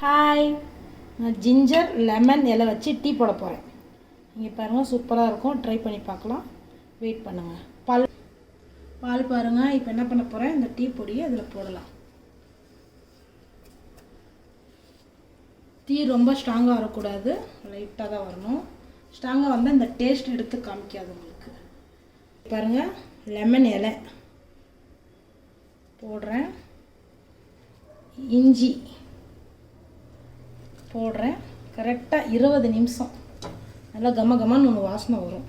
Hi, நான் ginger lemon இலை வச்சு டீ போட போகிறேன். நீங்கள் பாருங்கள், சூப்பராக இருக்கும். ட்ரை பண்ணி பார்க்கலாம். வெயிட் பண்ணுங்கள். பால் பாருங்கள். இப்போ என்ன பண்ண போகிறேன், இந்த டீ பொடியை அதில் போடலாம். டீ ரொம்ப ஸ்ட்ராங்காக வரக்கூடாது, லைட்டாக தான் வரணும். ஸ்ட்ராங்காக வந்தால் இந்த டேஸ்ட் எடுத்து காமிக்காது உங்களுக்கு. பாருங்கள், லெமன் இலை போடுறேன், இஞ்சி போடுறேன். கரெக்டாக 20 நிமிஷம் நல்லா கமன்னு ஒன்று வாசனை வரும்.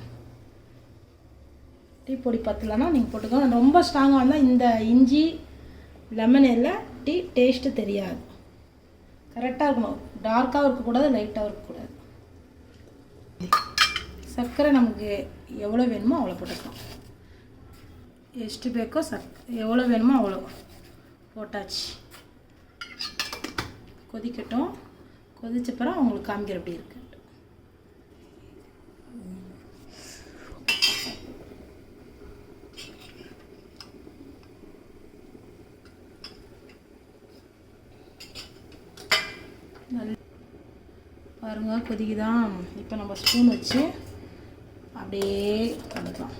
டீ பொடி பத்தலைன்னா நீங்கள் போட்டுக்கோங்க. ரொம்ப ஸ்ட்ராங்காக இருந்தால் இந்த இஞ்சி லெமன் எல்லாம் டீ டேஸ்ட்டு தெரியாது. கரெக்டாக இருக்கணும். டார்க்காகவும் இருக்கக்கூடாது, லைட்டாகவும் இருக்கக்கூடாது. சர்க்கரை நமக்கு எவ்வளோ வேணுமோ அவ்வளோ போட்டுக்கலாம். ಎಷ್ಟು ಬೇಕೋ எவ்வளோ வேணுமோ அவ்வளோ போட்டாச்சு. கொதிக்கட்டும். கொதிச்சப்பறம் உங்களுக்கு காமிக்கிற எப்படி இருக்கு. பாருங்கள், கொதிக்குதான். இப்போ நம்ம ஸ்பூன் வச்சு அப்படியே பண்ணிக்கலாம்.